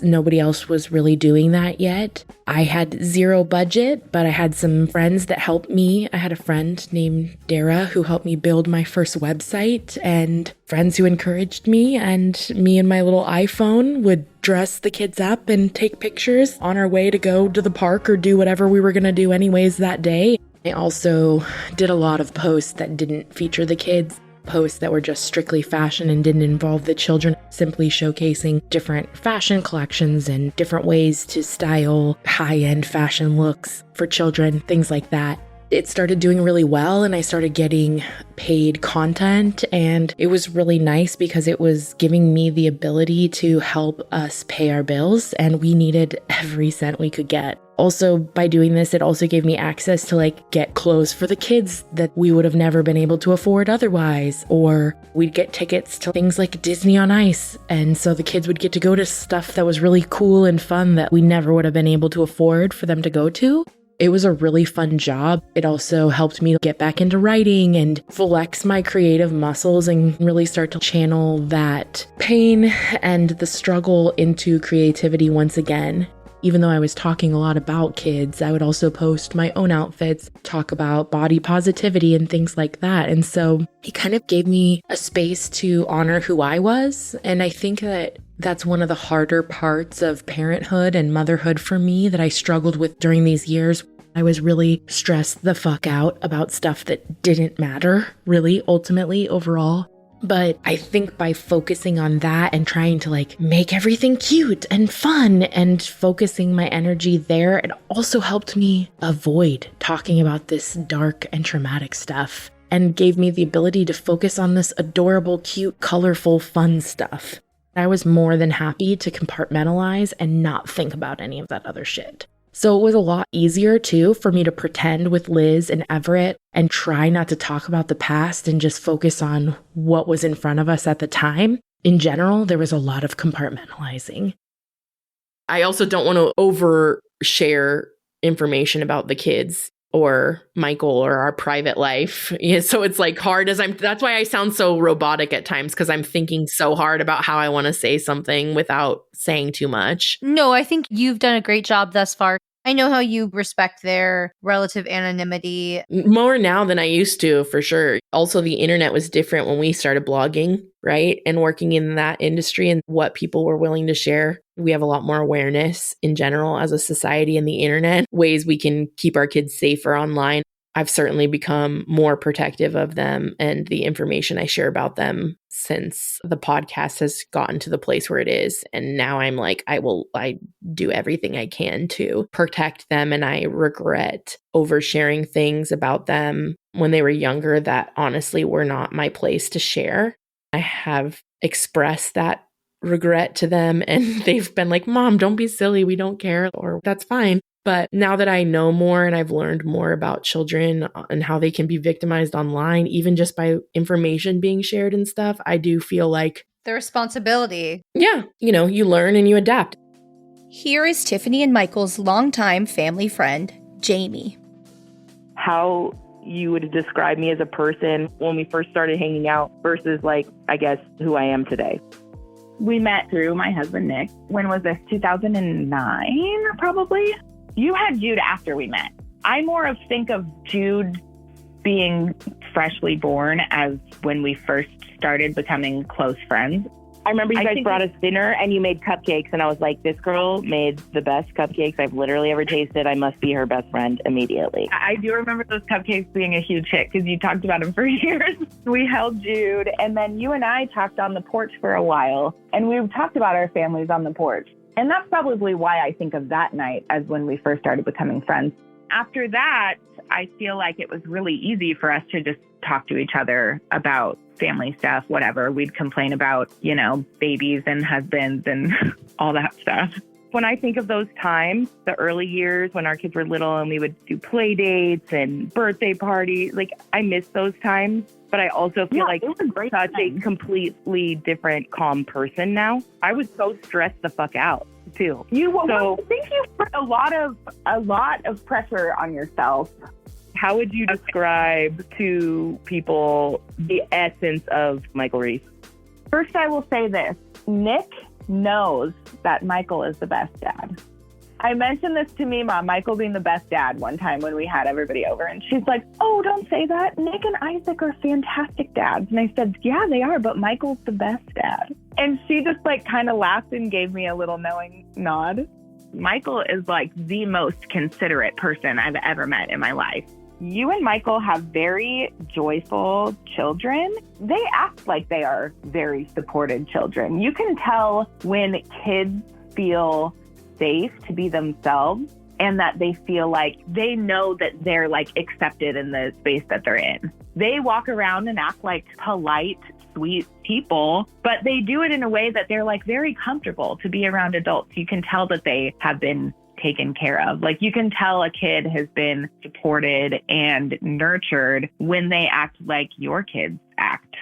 nobody else was really doing that yet. I had zero budget, but I had some friends that helped me. I had a friend named Dara who helped me build my first website, and friends who encouraged me, and me and my little iPhone would dress the kids up and take pictures on our way to go to the park or do whatever we were going to do anyways that day. I also did a lot of posts that didn't feature the kids, posts that were just strictly fashion and didn't involve the children, simply showcasing different fashion collections and different ways to style high-end fashion looks for children, things like that. It started doing really well, and I started getting paid content, and it was really nice because it was giving me the ability to help us pay our bills, and we needed every cent we could get. Also, by doing this, it also gave me access to get clothes for the kids that we would have never been able to afford otherwise, or we'd get tickets to things like Disney on Ice, and so the kids would get to go to stuff that was really cool and fun that we never would have been able to afford for them to go to. It was a really fun job. It also helped me get back into writing and flex my creative muscles and really start to channel that pain and the struggle into creativity once again. Even though I was talking a lot about kids, I would also post my own outfits, talk about body positivity and things like that. And so it kind of gave me a space to honor who I was. And I think that that's one of the harder parts of parenthood and motherhood for me that I struggled with during these years. I was really stressed the fuck out about stuff that didn't matter, really, ultimately, overall. But I think by focusing on that and trying to make everything cute and fun and focusing my energy there, it also helped me avoid talking about this dark and traumatic stuff and gave me the ability to focus on this adorable, cute, colorful, fun stuff. I was more than happy to compartmentalize and not think about any of that other shit. So it was a lot easier, too, for me to pretend with Liz and Everett and try not to talk about the past and just focus on what was in front of us at the time. In general, there was a lot of compartmentalizing. I also don't want to overshare information about the kids or Michael or our private life. Yeah, so it's hard that's why I sound so robotic at times, because I'm thinking so hard about how I want to say something without saying too much. No, I think you've done a great job thus far. I know how you respect their relative anonymity. More now than I used to, for sure. Also, the internet was different when we started blogging, right? And working in that industry and what people were willing to share. We have a lot more awareness in general as a society and the internet, ways we can keep our kids safer online. I've certainly become more protective of them and the information I share about them since the podcast has gotten to the place where it is. And now I'm I do everything I can to protect them. And I regret oversharing things about them when they were younger that honestly were not my place to share. I have expressed that regret to them, and they've been like, "Mom, don't be silly. We don't care," or "That's fine." But now that I know more and I've learned more about children and how they can be victimized online, even just by information being shared and stuff, I do feel like The responsibility. yeah, you learn and you adapt. Here is Tiffany and Michael's longtime family friend, Jamie. How you would describe me as a person when we first started hanging out versus I guess who I am today. We met through my husband, Nick. When was this? 2009, probably? You had Jude after we met. I more think of Jude being freshly born as when we first started becoming close friends. I remember you guys brought us dinner and you made cupcakes, and I was like, this girl made the best cupcakes I've literally ever tasted. I must be her best friend immediately. I do remember those cupcakes being a huge hit because you talked about them for years. We held Jude, and then you and I talked on the porch for a while, and we talked about our families on the porch. And that's probably why I think of that night as when we first started becoming friends. After that, I feel like it was really easy for us to just talk to each other about family stuff, whatever. We'd complain about, babies and husbands and all that stuff. When I think of those times, the early years when our kids were little and we would do play dates and birthday parties, I miss those times. But I also feel like such a completely different, calm person now. I was so stressed the fuck out too. So- I think you put a lot of pressure on yourself. How would you describe to people the essence of Michael Reese? First, I will say this. Nick knows that Michael is the best dad. I mentioned this to Mima, Michael being the best dad, one time when we had everybody over. And she's like, oh, don't say that. Nick and Isaac are fantastic dads. And I said, yeah, they are, but Michael's the best dad. And she just like kind of laughed and gave me a little knowing nod. Michael is like the most considerate person I've ever met in my life. You and Michael have very joyful children. They act like they are very supported children. You can tell when kids feel safe to be themselves and that they feel like they know that they're like accepted in the space that they're in. They walk around and act like polite, sweet people, but they do it in a way that they're like very comfortable to be around adults. You can tell that they have been taken care of. Like you can tell a kid has been supported and nurtured when they act like your kids act.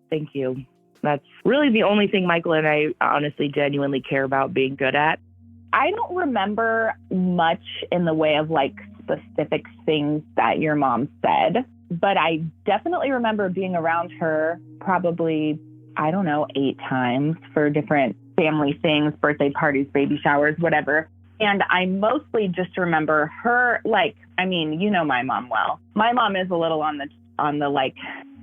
Thank you. That's really the only thing Michael and I honestly genuinely care about being good at. I don't remember much in the way of like specific things that your mom said, but I definitely remember being around her probably, 8 times for different family things, birthday parties, baby showers, whatever. And I mostly just remember her, you know my mom well. My mom is a little on the like,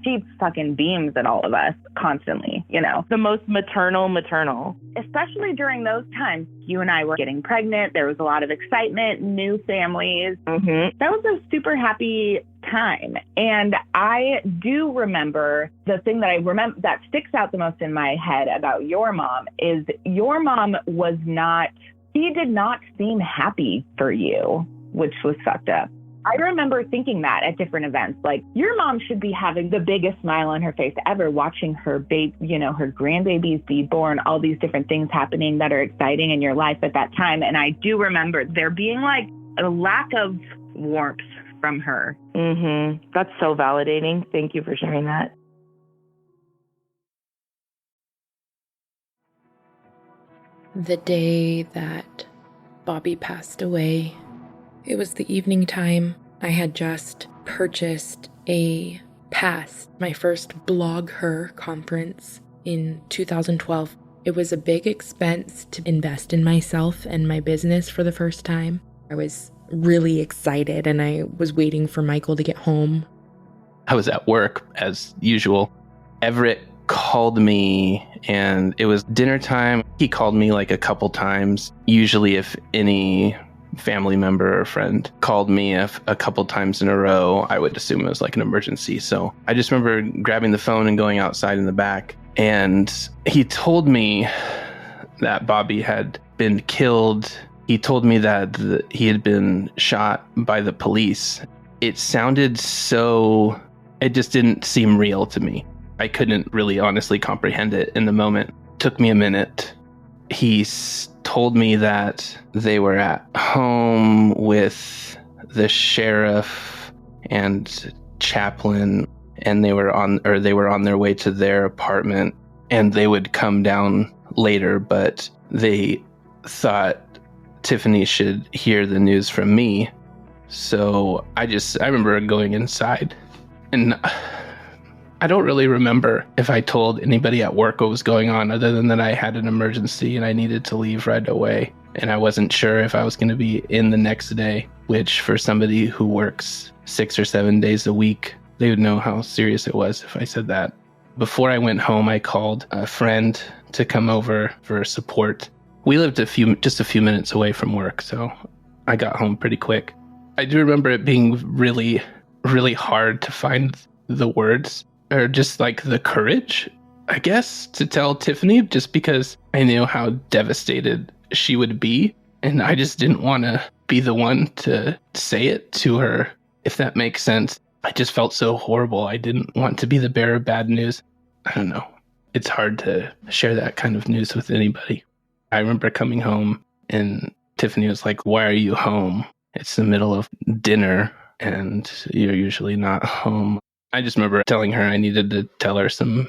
she fucking beams at all of us constantly, you know. The most maternal. Especially during those times, you and I were getting pregnant. There was a lot of excitement, new families. Mm-hmm. That was a super happy time. And I do remember the thing that I remember that sticks out the most in my head about your mom is your mom she did not seem happy for you, which was fucked up. I remember thinking that at different events, like your mom should be having the biggest smile on her face ever, watching her her grandbabies be born, all these different things happening that are exciting in your life at that time. And I do remember there being like a lack of warmth from her. Mm-hmm. That's so validating. Thank you for sharing that. The day that Bobby passed away, it was the evening time. I had just purchased a pass, my first Blog Her conference in 2012. It was a big expense to invest in myself and my business for the first time. I was really excited and I was waiting for Michael to get home. I was at work as usual. Everett called me and it was dinner time. He called me like a couple times. Usually if any family member or friend called me a couple times in a row, I would assume it was like an emergency. So I just remember grabbing the phone and going outside in the back. And he told me that Bobby had been killed. He told me that he had been shot by the police. It sounded so... It just didn't seem real to me. I couldn't really honestly comprehend it in the moment. It took me a minute. He told me that they were at home with the sheriff and chaplain, and they were on their way to their apartment, and they would come down later, but they thought Tiffany should hear the news from me. So I remember going inside, and I don't really remember if I told anybody at work what was going on, other than that I had an emergency and I needed to leave right away. And I wasn't sure if I was going to be in the next day, which for somebody who works 6 or 7 days a week, they would know how serious it was if I said that. Before I went home, I called a friend to come over for support. We lived just a few minutes away from work, so I got home pretty quick. I do remember it being really, really hard to find the words, or just like the courage, I guess, to tell Tiffany, just because I knew how devastated she would be. And I just didn't want to be the one to say it to her, if that makes sense. I just felt so horrible. I didn't want to be the bearer of bad news. I don't know. It's hard to share that kind of news with anybody. I remember coming home and Tiffany was like, "Why are you home? It's the middle of dinner and you're usually not home." I just remember telling her I needed to tell her some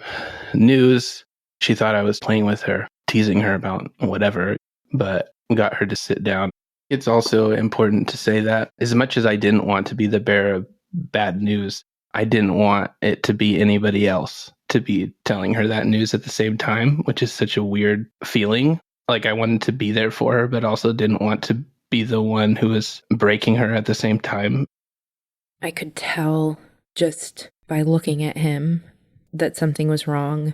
news. She thought I was playing with her, teasing her about whatever. But got her to sit down. It's also important to say that as much as I didn't want to be the bearer of bad news, I didn't want it to be anybody else to be telling her that news at the same time, which is such a weird feeling. Like I wanted to be there for her, but also didn't want to be the one who was breaking her at the same time. I could tell just by looking at him that something was wrong.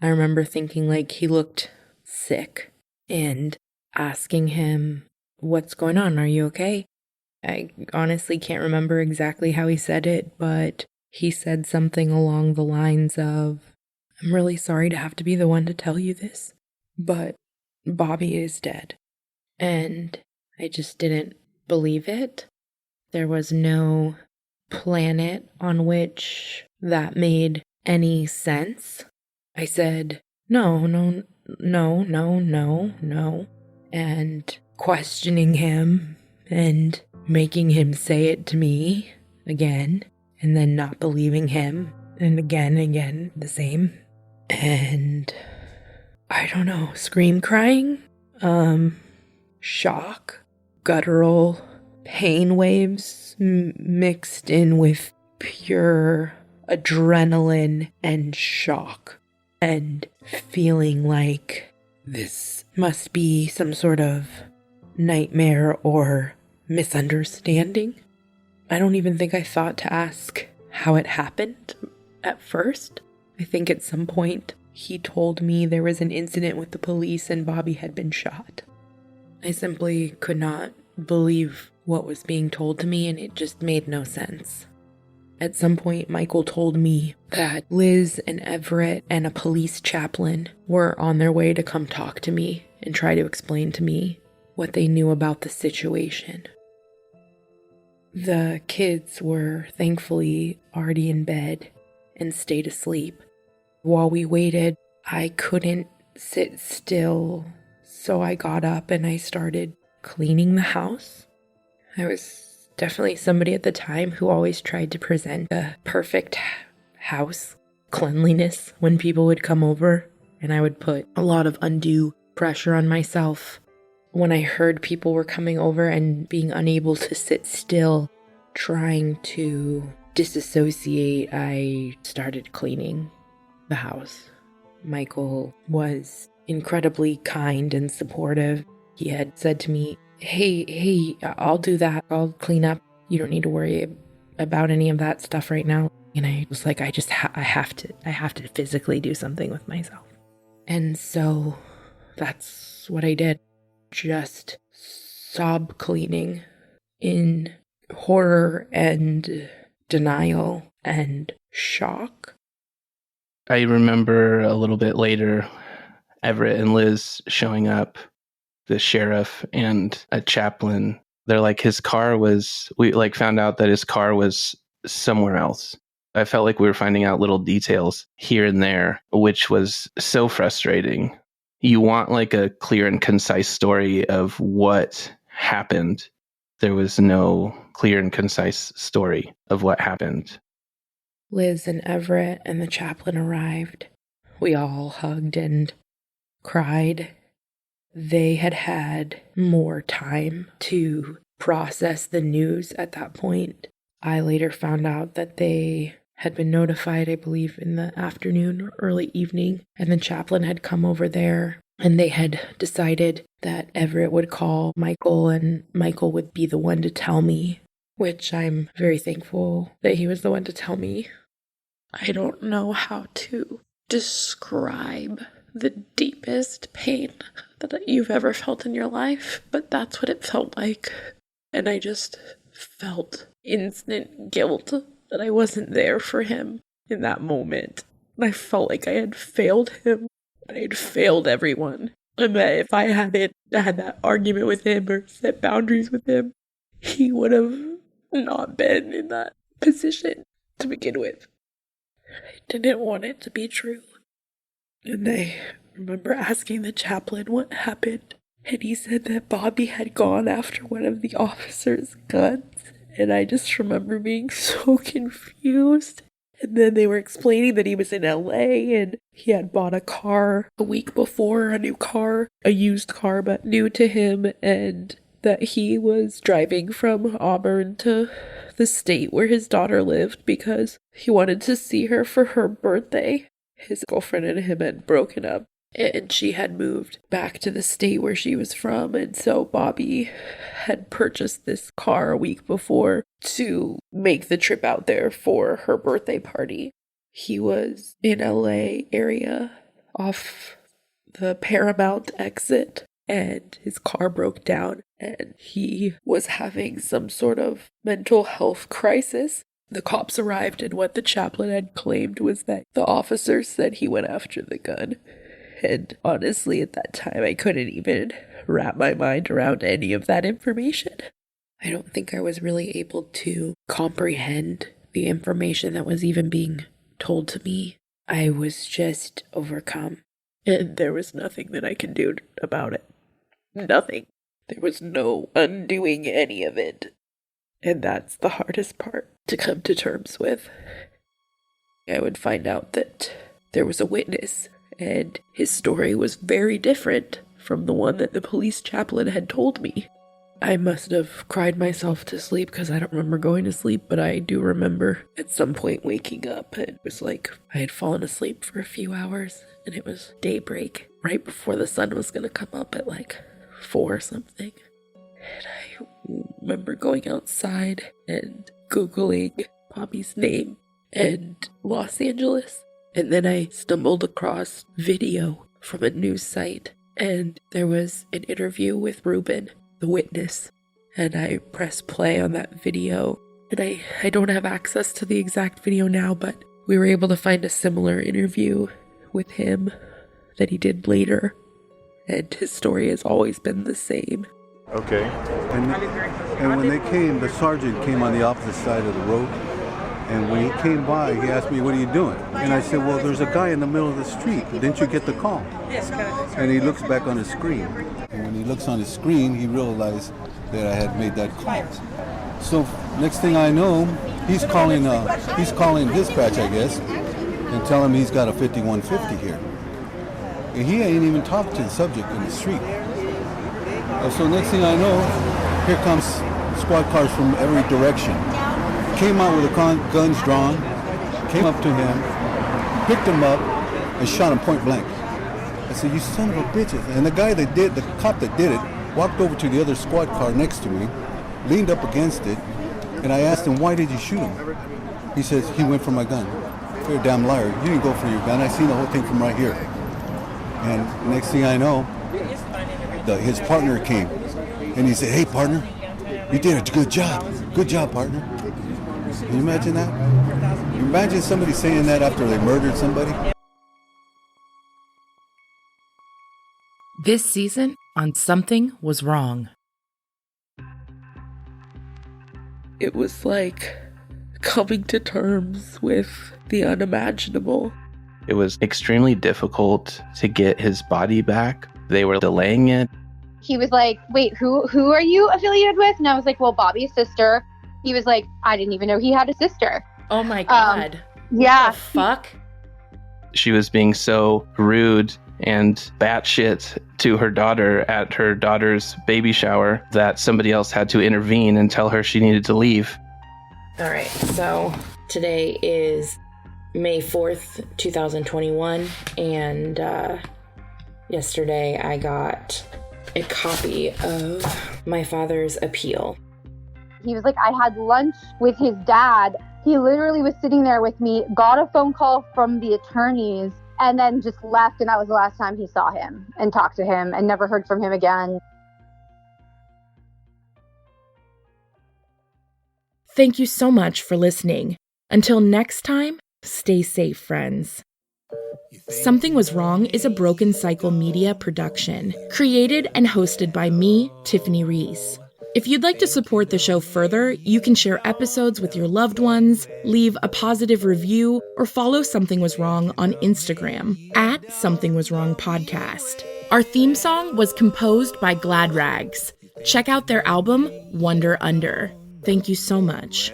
I remember thinking like he looked sick and asking him, "What's going on? Are you okay?" I honestly can't remember exactly how he said it, but he said something along the lines of, "I'm really sorry to have to be the one to tell you this, but Bobby is dead." And I just didn't believe it. There was no planet on which that made any sense. I said, no, no, no, no, no, no. And questioning him and making him say it to me again, and then not believing him, and again, the same. And I don't know, scream crying, shock, guttural pain waves mixed in with pure adrenaline and shock, and feeling like this must be some sort of nightmare or misunderstanding. I don't even think I thought to ask how it happened at first. I think at some point he told me there was an incident with the police and Bobby had been shot. I simply could not believe what was being told to me, and it just made no sense. At some point, Michael told me that Liz and Everett and a police chaplain were on their way to come talk to me and try to explain to me what they knew about the situation. The kids were thankfully already in bed and stayed asleep. While we waited, I couldn't sit still, so I got up and I started cleaning the house. I was definitely somebody at the time who always tried to present a perfect house cleanliness when people would come over, and I would put a lot of undue pressure on myself. When I heard people were coming over and being unable to sit still, trying to disassociate, I started cleaning the house. Michael was incredibly kind and supportive. He had said to me, Hey, I'll do that. I'll clean up. You don't need to worry about any of that stuff right now. And I was like, I have to physically do something with myself. And so that's what I did. Just sob cleaning in horror and denial and shock. I remember a little bit later, Everett and Liz showing up, the sheriff and a chaplain. They're like, we found out that his car was somewhere else. I felt like we were finding out little details here and there, which was so frustrating. You want like a clear and concise story of what happened. There was no clear and concise story of what happened. Liz and Everett and the chaplain arrived. We all hugged and cried. They had had more time to process the news at that point. I later found out that they had been notified, I believe, in the afternoon or early evening, and the chaplain had come over there, and they had decided that Everett would call Michael, and Michael would be the one to tell me, which I'm very thankful that he was the one to tell me. I don't know how to describe the deepest pain that you've ever felt in your life, but that's what it felt like. And I just felt instant guilt that I wasn't there for him in that moment. I felt like I had failed him. I had failed everyone. And that if I hadn't had that argument with him or set boundaries with him, he would have not been in that position to begin with. I didn't want it to be true. And I remember asking the chaplain what happened, and he said that Bobby had gone after one of the officers' guns, and I just remember being so confused And then they were explaining that he was in LA and he had bought a car a week before, a new car, a used car, but new to him, and that he was driving from Auburn to the state where his daughter lived because he wanted to see her for her birthday. His girlfriend and him had broken up, and she had moved back to the state where she was from, and so Bobby had purchased this car a week before to make the trip out there for her birthday party. He was in LA area off the Paramount exit, and his car broke down, and he was having some sort of mental health crisis. The cops arrived, and what the chaplain had claimed was that the officer said he went after the gun. And honestly, at that time, I couldn't even wrap my mind around any of that information. I don't think I was really able to comprehend the information that was even being told to me. I was just overcome. And there was nothing that I could do about it. Nothing. There was no undoing any of it. And that's the hardest part to come to terms with. I would find out that there was a witness, and his story was very different from the one that the police chaplain had told me. I must have cried myself to sleep because I don't remember going to sleep, but I do remember at some point waking up. It was like I had fallen asleep for a few hours, and it was daybreak, right before the sun was going to come up at like 4 or something. And I remember going outside and Googling Bobby's name and Los Angeles. And then I stumbled across video from a news site, and there was an interview with Ruben, the witness. And I pressed play on that video. And I don't have access to the exact video now, but we were able to find a similar interview with him that he did later. And his story has always been the same. Okay. And when they came, the sergeant came on the opposite side of the road. And when he came by, he asked me, "What are you doing?" And I said, "Well, there's a guy in the middle of the street. Didn't you get the call?" And he looks back on his screen. And when he looks on his screen, he realized that I had made that call. So next thing I know, he's calling dispatch, I guess, and tell him he's got a 5150 here. And he ain't even talked to the subject in the street. So next thing I know, here comes squad cars from every direction. Came out with the guns drawn, came up to him, picked him up, and shot him point blank. I said, "You son of a bitches." And the cop that did it, walked over to the other squad car next to me, leaned up against it, and I asked him, "Why did you shoot him?" He says, "He went for my gun." "You're a damn liar. You didn't go for your gun. I seen the whole thing from right here." And next thing I know, his partner came, and he said, "Hey, partner, you did a good job. Good job, partner." Can you imagine that? Can you imagine somebody saying that after they murdered somebody? This season on Something Was Wrong. It was like coming to terms with the unimaginable. It was extremely difficult to get his body back. They were delaying it. He was like, "Wait, who are you affiliated with?" And I was like, "Well, Bobby's sister." He was like, "I didn't even know he had a sister." Oh my God. Yeah. What the fuck? She was being so rude and batshit to her daughter at her daughter's baby shower that somebody else had to intervene and tell her she needed to leave. All right, so today is May 4th, 2021, and yesterday I got a copy of my father's appeal. He was like, "I had lunch with his dad. He literally was sitting there with me, got a phone call from the attorneys, and then just left. And that was the last time he saw him and talked to him and never heard from him again." Thank you so much for listening. Until next time, stay safe, friends. Something Was Wrong is a Broken Cycle Media production, created and hosted by me, Tiffany Reese. If you'd like to support the show further, you can share episodes with your loved ones, leave a positive review, or follow Something Was Wrong on Instagram at Something Was Wrong Podcast. Our theme song was composed by Glad Rags. Check out their album, Wonder Under. Thank you so much.